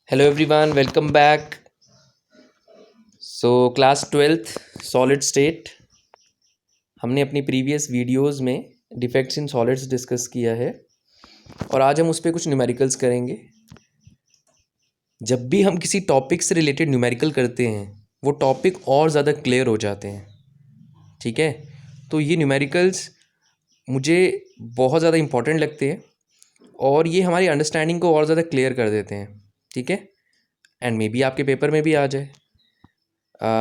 Hello everyone, welcome back. Class twelfth solid state हमने अपनी previous videos में defects in solids discuss किया है और आज हम उस पर कुछ न्यूमेरिकल्स करेंगे। जब भी हम किसी टॉपिक से रिलेटेड न्यूमेरिकल करते हैं वो टॉपिक और ज़्यादा क्लियर हो जाते हैं। ठीक है, तो ये न्यूमेरिकल्स मुझे बहुत ज़्यादा इम्पॉर्टेंट लगते हैं और ये हमारी अंडरस्टैंडिंग को और ज़्यादा क्लियर कर देते हैं। ठीक है, एंड मे बी आपके पेपर में भी आ जाए।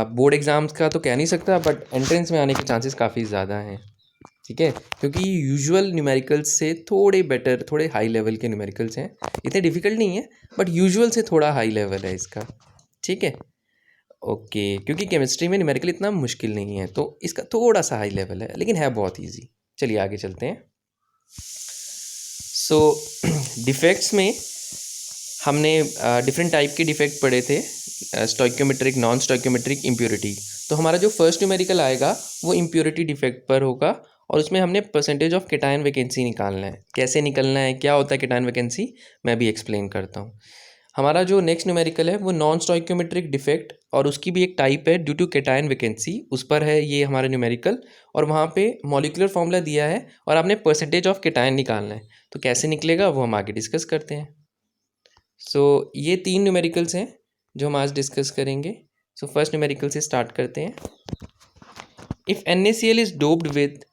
बोर्ड एग्ज़ाम्स का तो कह नहीं सकता, बट एंट्रेंस में आने के चांसेस काफ़ी ज़्यादा हैं। ठीक है, क्योंकि यूजुअल न्यूमेरिकल्स से थोड़े बेटर, थोड़े हाई लेवल के न्यूमेरिकल्स हैं। इतने डिफ़िकल्ट नहीं है, बट यूजुअल से थोड़ा हाई लेवल है इसका। ठीक है, ओके, क्योंकि केमिस्ट्री में न्यूमेरिकल इतना मुश्किल नहीं है, तो इसका थोड़ा सा हाई लेवल है, लेकिन है बहुत ईजी। चलिए आगे चलते हैं। सो डिफेक्ट्स में हमने डिफरेंट टाइप के डिफेक्ट पढ़े थे, स्टोइक्योमेट्रिक, नॉन स्टोइक्योमेट्रिक, इम्प्योरिटी। तो हमारा जो फर्स्ट न्यूमेरिकल आएगा वो इम्प्योरिटी डिफेक्ट पर होगा और उसमें हमने परसेंटेज ऑफ केटायन वैकेंसी निकालना है। कैसे निकलना है, क्या होता है केटायन वैकेंसी, मैं भी एक्सप्लेन करता हूँ। हमारा जो नेक्स्ट न्यूमेरिकल है वो नॉन स्टोइक्योमेट्रिक डिफेक्ट, और उसकी भी एक टाइप है ड्यू टू केटायन वैकेंसी, उस पर है ये हमारा न्यूमेरिकल। और वहाँ पे मॉलिक्यूलर फॉर्मूला दिया है और आपने परसेंटेज ऑफ केटायन निकालना है। तो कैसे निकलेगा वो हम आगे डिस्कस करते हैं। ये तीन न्यूमेरिकल्स हैं जो हम आज डिस्कस करेंगे। फर्स्ट न्यूमेरिकल से स्टार्ट करते हैं। If NaCl is doped with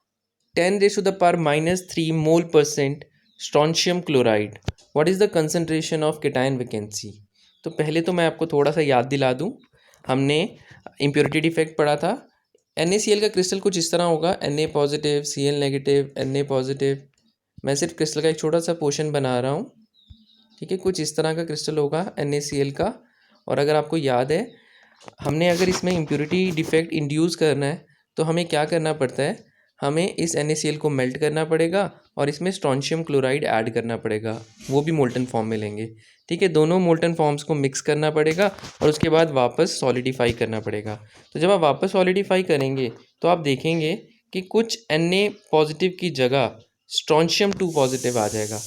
10⁻³ mole percent strontium chloride, what is the concentration of cation vacancy. तो पहले तो मैं आपको थोड़ा सा याद दिला दूं, हमने इम्प्योरिटी डिफेक्ट पढ़ा था। NaCl का क्रिस्टल कुछ इस तरह होगा, Na positive, Cl negative, Na positive. मैं सिर्फ क्रिस्टल का एक छोटा सा पोर्शन बना रहा हूँ। ठीक है, कुछ इस तरह का क्रिस्टल होगा NaCl का। और अगर आपको याद है, हमने अगर इसमें इम्प्योरिटी डिफेक्ट इंड्यूस करना है तो हमें क्या करना पड़ता है, हमें इस NaCl को मेल्ट करना पड़ेगा और इसमें स्ट्रॉन्शियम क्लोराइड ऐड करना पड़ेगा, वो भी मोल्टन फॉर्म में लेंगे। ठीक है, दोनों मोल्टन फॉर्म्स को मिक्स करना पड़ेगा और उसके बाद वापस सॉलिडिफाई करना पड़ेगा। तो जब आप वापस सॉलिडिफाई करेंगे तो आप देखेंगे कि कुछ Na पॉजिटिव की जगह स्ट्रॉन्शियम 2 पॉजिटिव आ जाएगा।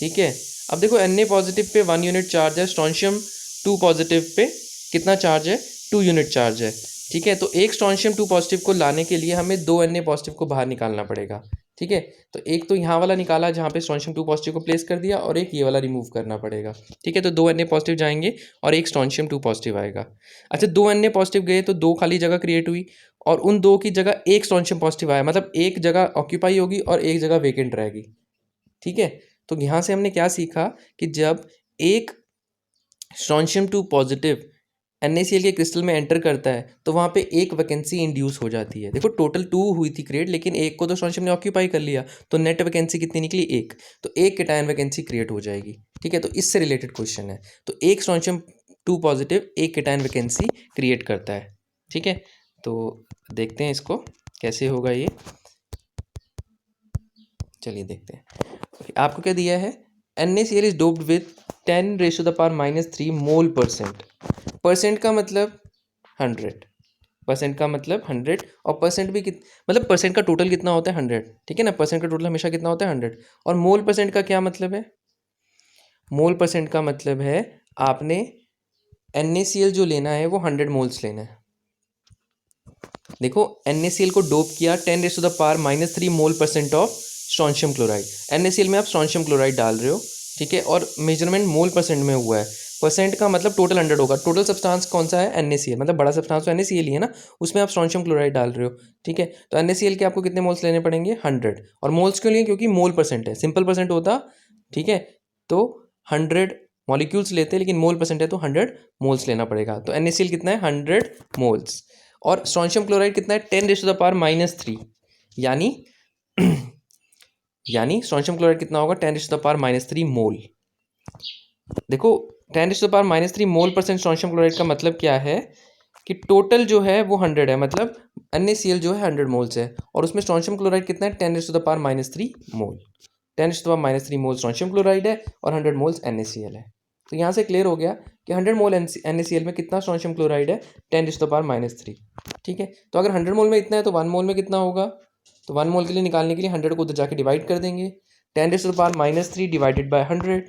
ठीक है, अब देखो Na positive pay 1 unit charge है, स्ट्रॉन्शियम 2 पॉजिटिव पे कितना चार्ज है, 2 यूनिट चार्ज है। ठीक है, तो एक स्ट्रॉन्शियम 2 पॉजिटिव को लाने के लिए हमें 2 Na पॉजिटिव को बाहर निकालना पड़ेगा। ठीक है, तो एक तो यहाँ वाला निकाला जहाँ पे स्ट्रॉन्शियम 2 पॉजिटिव को प्लेस कर दिया, और एक ये वाला रिमूव करना पड़ेगा। ठीक है, तो 2 Na पॉजिटिव जाएंगे और एक स्ट्रॉन्शियम 2 पॉजिटिव आएगा। अच्छा, 2 Na पॉजिटिव गए तो 2 खाली जगह क्रिएट हुई और उन 2 की जगह एक स्ट्रॉन्शियम पॉजिटिव आया, मतलब एक जगह ऑक्यूपाई होगी और एक जगह वेकेंट रहेगी। ठीक है, तो यहाँ से हमने क्या सीखा कि जब एक स्ट्रॉन्शियम 2 पॉजिटिव NaCl के क्रिस्टल में एंटर करता है तो वहाँ पे एक वैकेंसी इंड्यूस हो जाती है। देखो टोटल 2 हुई थी क्रिएट, लेकिन एक को तो स्ट्रॉन्शियम ने ऑक्यूपाई कर लिया, तो नेट वैकेंसी कितनी निकली, एक। तो एक केटायन वैकेंसी क्रिएट हो जाएगी। ठीक है, तो इससे रिलेटेड क्वेश्चन है। तो एक स्ट्रॉन्शियम 2 पॉजिटिव एक केटायन वैकेंसी क्रिएट करता है। ठीक है, तो देखते हैं इसको कैसे होगा ये। चलिए देखते हैं। आपको क्या दिया है, NaCl is doped with 10⁻³ mole percent. Percent का मतलब 100, परसेंट का मतलब 100, और परसेंट भी मतलब परसेंट का टोटल कितना होता है 100। ठीक है ना, परसेंट का टोटल हमेशा कितना होता है 100। और मोल परसेंट का क्या मतलब है, मोल परसेंट का मतलब है आपने NaCl जो लेना है वो 100 मोल्स लेना है। देखो NaCl को डोप किया 10⁻³ mole percent of strontium chloride. NaCl में आप स्ट्रॉन्शियम क्लोराइड डाल रहे हो। ठीक है, और मेजरमेंट मोल परसेंट में हुआ है। परसेंट का मतलब टोटल 100 होगा। टोटल सब्सटेंस कौन सा है, NaCl, मतलब बड़ा सब्सटेंस तो NaCl ही है ना, उसमें आप स्ट्रॉन्शियम क्लोराइड डाल रहे हो। ठीक है, तो NaCl के आपको कितने मोल्स लेने पड़ेंगे, 100। और मोल्स क्यों लिए, क्योंकि मोल परसेंट है, सिंपल परसेंट होता। ठीक है, तो 100 मॉलिक्यूल्स लेते हैं, लेकिन मोल परसेंट है तो 100 मोल्स लेना पड़ेगा। तो NaCl कितना है, 100 मोल्स। और स्ट्रॉन्शियम क्लोराइड कितना है, 10⁻⁻3, यानी यानी स्ट्रॉन्शियम क्लोराइड कितना होगा, 10⁻⁻3 मोल। देखो 10⁻⁻3 मोल परसेंट स्ट्रॉन्शियम क्लोराइड का मतलब क्या है कि टोटल जो है वो 100 है, मतलब NaCl जो है 100 मोल्स है, और उसमें स्ट्रॉन्शियम क्लोराइड कितना है, 10⁻⁻3 मोल। 10⁻⁻3 मोल स्ट्रॉन्शियम क्लोराइड है और 100 मोल्स NaCl है। तो यहाँ से क्लियर हो गया कि 100 मोल NaCl में कितना स्ट्रॉन्शियम क्लोराइड है, 10⁻⁻3। ठीक है, तो अगर 100 मोल में इतना है तो 1 मोल में कितना होगा, तो 1 मोल के लिए निकालने के लिए 100 को उधर जाके डिवाइड कर देंगे। 10⁻³ डिवाइडेड बाय 100,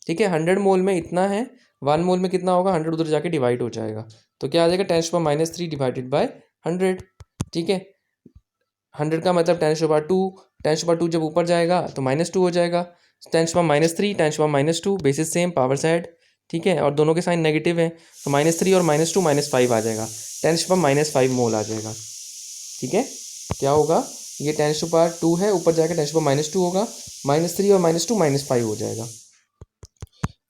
ठीक है, 100 मोल में इतना है, 1 मोल में कितना होगा, 100 उधर जाके डिवाइड हो जाएगा, तो क्या आ जाएगा 10⁻³ डिवाइडेड बाय 100। ठीक है, 100 का मतलब 10⁻², 10⁻² जब ऊपर जाएगा तो -2 हो जाएगा, 10⁻³ 10⁻², बेसिस सेम, पावर साइड। ठीक है, और दोनों के साइन नेगेटिव हैं, तो -3 और -2 -5 आ जाएगा, 10⁻5 मोल आ जाएगा। ठीक है, क्या होगा, ये 10⁻2 है, ऊपर जाकर 10⁻2 होगा, -3 और -2 -5 हो जाएगा।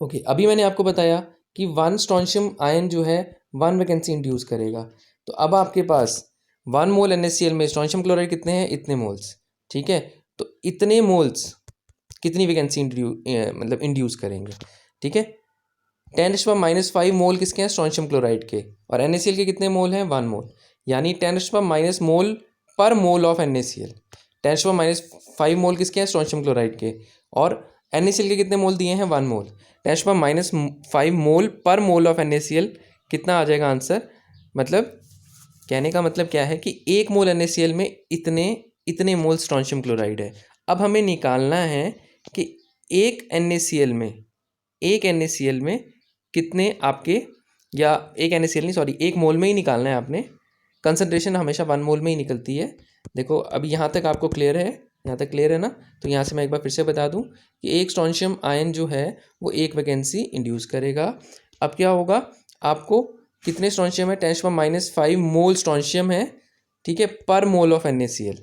ओके, अभी मैंने आपको बताया कि 1 स्ट्रोंशियम आयन जो है 1 वैकेंसी इंड्यूस करेगा। तो अब आपके पास 1 मोल NaCl में स्ट्रोंशियम क्लोराइड कितने हैं, इतने मोल्स। ठीक है, तो इतने मोल्स कितनी वैकेंसी मतलब इंड्यूस करेंगे। ठीक है, 10⁻5 मोल किसके हैं, स्ट्रोंशियम क्लोराइड के, और NaCl के कितने मोल हैं, 1 मोल, यानी 10⁻- मोल पर मोल ऑफ NaCl। 10⁻5 मोल किसके हैं, स्ट्रोंशियम क्लोराइड के, और NaCl के कितने मोल दिए हैं, 1 मोल। 10⁻5 मोल पर मोल ऑफ NaCl कितना आ जाएगा आंसर, मतलब कहने का मतलब क्या है कि 1 मोल NaCl में इतने इतने मोल स्ट्रोंशियम क्लोराइड है। अब हमें निकालना है कि एक NaCl में कितने आपके, या एक NaCl नहीं, सॉरी, 1 मोल में ही निकालना है आपने। कंसंट्रेशन हमेशा 1 मोल में ही निकलती है। देखो अभी यहाँ तक आपको क्लियर है, यहाँ तक क्लियर है ना। तो यहाँ से मैं एक बार फिर से बता दूँ कि एक स्ट्रोंशियम आयन जो है वो एक वैकेंसी इंड्यूस करेगा। अब क्या होगा, आपको कितने स्ट्रोंशियम है, 10⁻5 मोल स्ट्रोंशियम है, ठीक है, पर मोल ऑफ NaCl।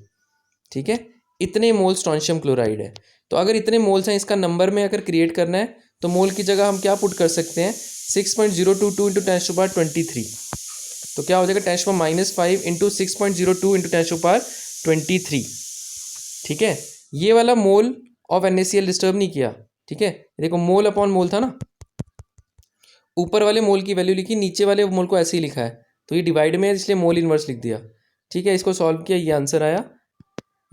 ठीक है, इतने मोल स्ट्रोंशियम क्लोराइड है। तो अगर इतने मोल्स हैं, इसका नंबर में अगर क्रिएट करना है तो मोल की जगह हम क्या पुट कर सकते हैं, 6.022 इंटू 10⁻23। तो क्या हो जाएगा, 10⁻5 इंटू 6.02 इंटू 10⁻23। ठीक है, ये वाला मोल ऑफ NaCl डिस्टर्ब नहीं किया। ठीक है, देखो मोल अपॉन मोल था ना, ऊपर वाले मोल की वैल्यू लिखी, नीचे वाले मोल को ऐसे ही लिखा है, तो ये डिवाइड में है इसलिए मोल इन्वर्स लिख दिया। ठीक है, इसको सॉल्व किया, ये आंसर आया,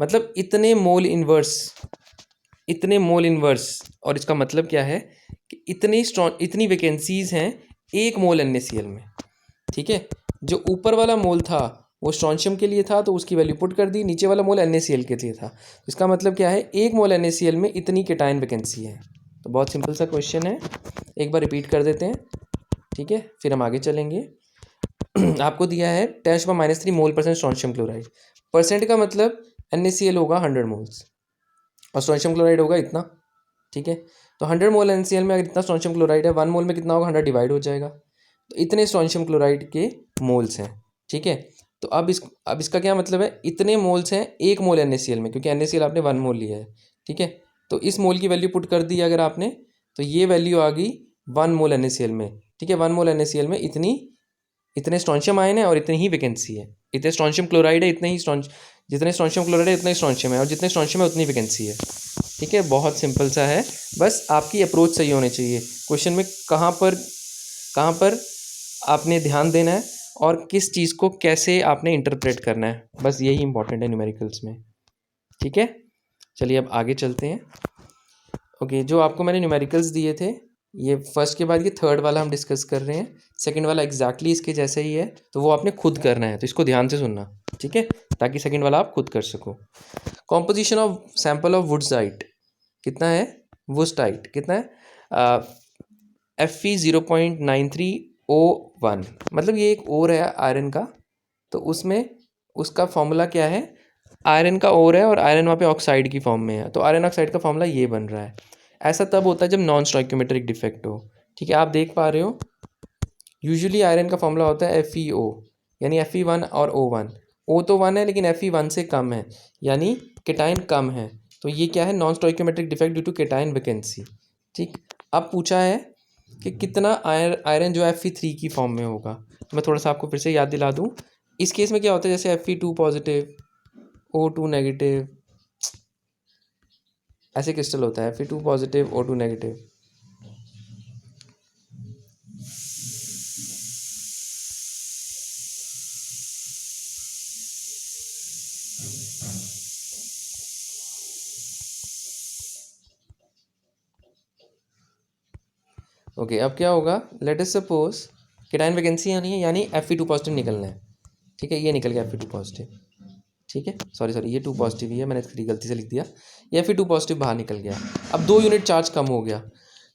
मतलब इतने मोल इन्वर्स। और इसका मतलब क्या है कि इतनी वैकेंसीज हैं 1 मोल NaCl में। ठीक है, जो ऊपर वाला मोल था वो स्ट्रोंशियम के लिए था, तो उसकी वैल्यू पुट कर दी, नीचे वाला मोल NaCl के लिए था। इसका मतलब क्या है, 1 मोल NaCl में इतनी केटायन वैकेंसी है। तो बहुत सिंपल सा क्वेश्चन है, एक बार रिपीट कर देते हैं। ठीक है, फिर हम आगे चलेंगे। आपको दिया है 10⁻³ mole percent strontium chloride, percent का मतलब NaCl होगा 100 मोल्स और स्ट्रोंशियम क्लोराइड होगा इतना। ठीक है, तो 100 मोल NaCl में अगर इतना स्ट्रोंशियम क्लोराइड है, 1 मोल में कितना होगा, 100 डिवाइड हो जाएगा, तो इतने स्ट्रोंशियम क्लोराइड के मोल्स हैं। ठीक है, तो अब इसका क्या मतलब है, इतने मोल्स हैं 1 मोल NaCl में, क्योंकि NaCl आपने 1 मोल लिया है। ठीक है, तो इस मोल की वैल्यू पुट कर दी अगर आपने, तो ये वैल्यू आ गई 1 मोल NaCl में। ठीक है, 1 मोल NaCl में इतने स्ट्रोंशियम आयन है और इतनी ही वैकेंसी है, इतने स्ट्रोंशियम क्लोराइड है, जितने स्ट्रोंशियम क्लोराइड है उतना ही स्ट्रोंशियम है, और जितने स्ट्रोंशियम है उतनी वैकेंसी है। ठीक है, बहुत सिंपल सा है, बस आपकी अप्रोच सही होनी चाहिए। क्वेश्चन में कहाँ पर आपने ध्यान देना है और किस चीज़ को कैसे आपने इंटरप्रेट करना है, बस यही इंपॉर्टेंट है न्यूमेरिकल्स में। ठीक है, चलिए अब आगे चलते हैं। ओके, जो आपको मैंने न्यूमेरिकल्स दिए थे, ये फर्स्ट के बाद ये थर्ड वाला हम डिस्कस कर रहे हैं। सेकंड वाला एग्जैक्टली इसके जैसे ही है, तो वो आपने खुद करना है, तो इसको ध्यान से सुनना। ठीक है, ताकि सेकंड वाला आप खुद कर सको। कॉम्पोजिशन ऑफ सैंपल ऑफ वुडसाइट कितना है, वुडसाइट कितना है, Fe 0.93O1, मतलब ये एक ओर है आयरन का, तो उसमें उसका फॉर्मूला क्या है, आयरन का ओर है और आयरन वहाँ पे ऑक्साइड की फॉर्म में है, तो आयरन ऑक्साइड का फॉर्मूला ये बन रहा है। ऐसा तब होता है जब नॉन स्टोइकियोमेट्रिक डिफेक्ट हो। ठीक है, आप देख पा रहे हो, यूजुअली आयरन का फॉर्मूला होता है FeO, यानी Fe1 और O1। O तो 1 है लेकिन Fe1 से कम है, यानी केटाइन कम है, तो ये क्या है, non stoichiometric defect due to cation vacancy. ठीक, अब पूछा है कि कितना आयरन जो है Fe3 की फॉर्म में होगा। तो मैं थोड़ा सा आपको फिर से याद दिला दूँ, इस केस में क्या होता है, जैसे Fe2 पॉजिटिव, O2 नेगेटिव, ऐसे क्रिस्टल होता है, Fe2 positive, O2 negative. Okay, अब क्या होगा, let us suppose cation vacancy आनी है, यानी Fe2 पॉजिटिव निकलना है। ठीक है, ये निकल गया Fe2 पॉजिटिव। ठीक है, सॉरी ये 2 पॉजिटिव ही है, मैंने इसकी गलती से लिख दिया, ये Fe2 पॉजिटिव बाहर निकल गया। अब 2 यूनिट चार्ज कम हो गया,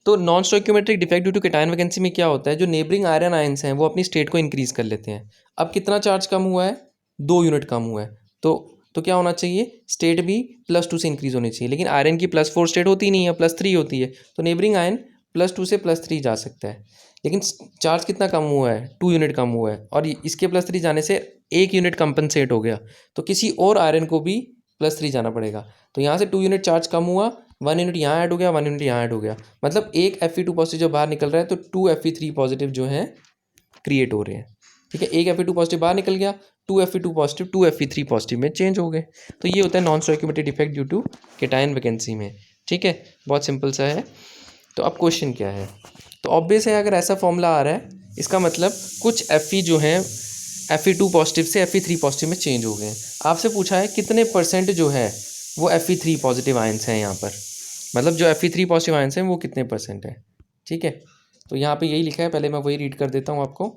तो non stoichiometric defect due to cation vacancy में क्या होता है, जो नेबरिंग आयरन आयंस हैं वो अपनी स्टेट को इंक्रीज कर लेते हैं। अब कितना चार्ज कम हुआ है, 2 यूनिट कम हुआ है, तो क्या होना चाहिए, स्टेट भी +2 से इंक्रीज होनी चाहिए। लेकिन आयरन की +4 स्टेट होती नहीं है, +3 होती है, तो नेबरिंग आयन +2 से +3 जा सकता है। लेकिन चार्ज कितना कम हुआ है, 2 यूनिट कम हुआ है, और इसके +3 जाने से 1 यूनिट कंपनसेट हो गया, तो किसी और आयरन को भी +3 जाना पड़ेगा। तो यहाँ से 2 यूनिट चार्ज कम हुआ, 1 यूनिट यहाँ ऐड हो गया, 1 यूनिट यहाँ ऐड हो गया, मतलब एक Fe2 पॉजिटिव जो बाहर निकल रहा है, तो 2 Fe3 पॉजिटिव जो है क्रिएट हो रहे हैं। ठीक है, एक Fe2 पॉजिटिव बाहर निकल गया, 2 Fe2 पॉजिटिव 2 Fe3 पॉजिटिव में चेंज हो गए। तो ये होता है non stoichiometric defect due to cation vacancy में। ठीक है, बहुत सिंपल सा है। तो अब क्वेश्चन क्या है, तो ऑब्वियस है अगर ऐसा फॉर्मूला आ रहा है, इसका मतलब कुछ Fe जो हैं Fe2 पॉजिटिव से Fe3 पॉजिटिव में चेंज हो गए हैं। आपसे पूछा है कितने % जो है वो Fe3 पॉजिटिव आयंस हैं यहाँ पर, मतलब जो Fe3 पॉजिटिव आयंस हैं वो कितने % है। ठीक है, तो यहाँ पे यही लिखा है, पहले मैं वही रीड कर देता हूँ आपको।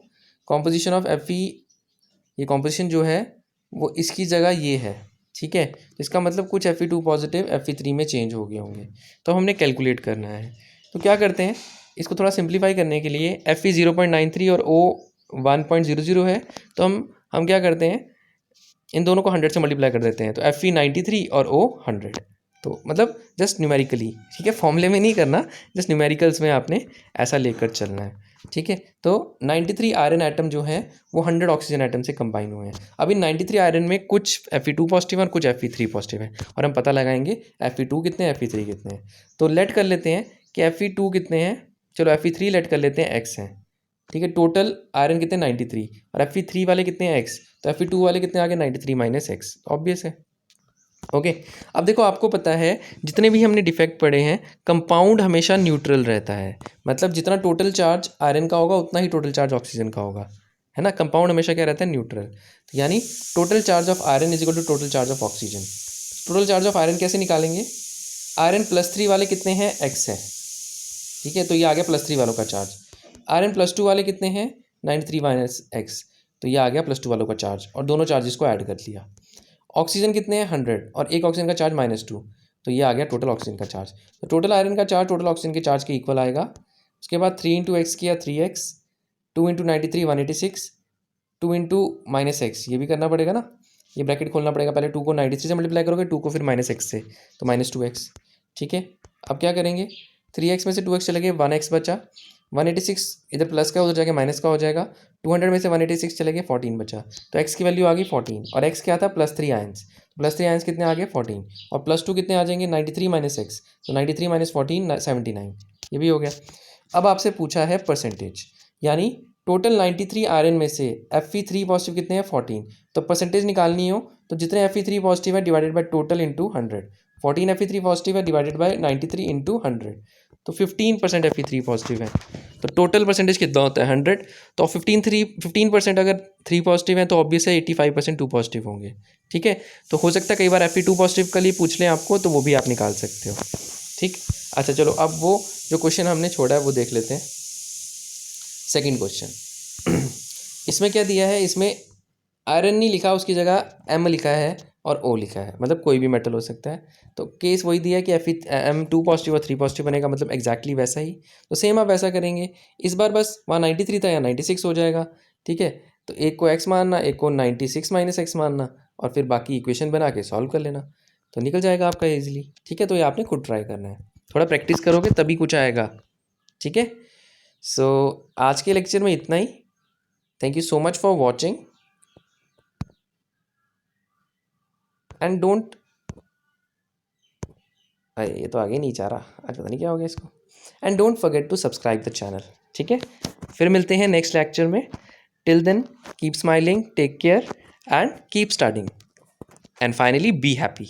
कॉम्पोजिशन ऑफ Fe, ये कॉम्पोजिशन जो है वो इसकी जगह ये है। ठीक है, तो इसका मतलब कुछ Fe2 पॉजिटिव Fe3 में चेंज हो गए होंगे, तो हमने कैलकुलेट करना है। तो क्या करते हैं, इसको थोड़ा सिंप्लीफाई करने के लिए, Fe 0.93 और O 1.00 है, तो हम क्या करते हैं, इन दोनों को 100 से मल्टीप्लाई कर देते हैं, तो Fe 93 और O 100। तो मतलब जस्ट न्यूमेरिकली, ठीक है, फॉर्मूले में नहीं करना, जस्ट न्यूमेरिकल्स में आपने ऐसा लेकर चलना है। ठीक है, तो 93 आयरन एटम जो है वो 100 ऑक्सीजन एटम से कंबाइन हुए हैं। अब इन 93 आयरन में कुछ Fe2 पॉजिटिव और कुछ Fe3 पॉजिटिव है, और हम पता लगाएंगे Fe2 कितने हैं, Fe3 कितने हैं। तो लेट कर लेते हैं कि Fe2 कितने हैं, चलो Fe3 लेट कर लेते हैं x हैं। ठीक है, टोटल आयरन कितने 93, और Fe3 वाले कितने हैं x, तो Fe2 वाले कितने आ गए 93 - x, ऑब्वियस है। ओके, अब देखो आपको पता है जितने भी हमने डिफेक्ट पढ़े हैं, कंपाउंड हमेशा न्यूट्रल रहता है, मतलब जितना टोटल चार्ज आयरन का होगा उतना ही टोटल चार्ज ऑक्सीजन का होगा, है ना। कंपाउंड हमेशा क्या रहता है, न्यूट्रल। तो यानी total charge of iron is equal to total charge of oxygen. Total charge of iron कैसे निकालेंगे, आयरन +3 वाले कितने हैं, x है। ठीक है, तो ये आ गया +3 वालों का चार्ज। आयरन +2 वाले कितने हैं, 93 - x, तो ये आ गया +2 वालों का चार्ज, और दोनों चार्जेस को ऐड कर लिया। ऑक्सीजन कितने हैं, 100, और एक ऑक्सीजन का चार्ज -2, तो ये आ गया टोटल ऑक्सीजन का चार्ज। तो टोटल आयरन का चार्ज टोटल ऑक्सीजन के चार्ज के इक्वल आएगा। उसके बाद 3 × x किया 3x, 2 × 93 186, 2 × -x, ये भी करना पड़ेगा ना, ये ब्रैकेट खोलना पड़ेगा, पहले 2 को 93 से मल्टीप्लाई करोगे, 2 को फिर -x से, तो -2x। ठीक है, अब क्या करेंगे, 3x में से 2x चले गए, 1x बचा, 186 इधर प्लस का उधर जाके माइनस का हो जाएगा, 200 में से 186 चले गए, 14 बचा, तो x की वैल्यू आ गई 14, और x क्या था, +3 आयंस, +3 आयंस कितने आ गए 14, और +2 कितने आ जाएंगे 93 - x, तो 93 - 14 79, ये भी हो गया। अब आपसे पूछा है परसेंटेज, यानी टोटल 93 आयरन में से Fe3 पॉजिटिव कितने हैं 14, तो परसेंटेज निकालनी हो तो जितने Fe3 पॉजिटिव है divided by total into 100, 14 Fe3 positive है डिवाइडेड बाय 93 इंटू 100, तो 15% Fe3 पॉजिटिव है। तो टोटल परसेंटेज कितना होता है 100, तो 15% अगर 3 पॉजिटिव है तो ऑब्वियस है 85% 2 पॉजिटिव होंगे। ठीक है, तो हो सकता है कई बार Fe2 पॉजिटिव का लिए पूछ लें आपको, तो वो भी आप निकाल सकते हो। ठीक, अच्छा चलो अब वो जो क्वेश्चन हमने छोड़ा है वो देख लेते हैं। सेकंड क्वेश्चन इसमें क्या दिया है, इसमें आयरन नहीं लिखा, उसकी जगह M लिखा है और O लिखा है, मतलब कोई भी मेटल हो सकता है। तो केस वही दिया है कि M2 पॉजिटिव और 3 पॉजिटिव बनेगा, मतलब एग्जैक्टली वैसा ही। तो सेम आप वैसा करेंगे, इस बार बस वहाँ 93 था या 96 हो जाएगा। ठीक है, तो एक को x मानना, एक को 96 - x मानना, और फिर बाकी इक्वेशन बना के सॉल्व कर लेना, तो निकल जाएगा आपका ईजिली। ठीक है, तो ये आपने खुद ट्राई करना है, थोड़ा प्रैक्टिस करोगे तभी कुछ आएगा। ठीक है, सो आज के लेक्चर में इतना ही। Thank you so much for watching, and don't, अरे ये तो आगे नहीं चाह रहा, आज पता नहीं क्या हो गया इसको। And don't forget to subscribe the channel. ठीक है, फिर मिलते हैं नेक्स्ट लेक्चर में। Till then keep smiling, take care and keep studying, and finally be happy.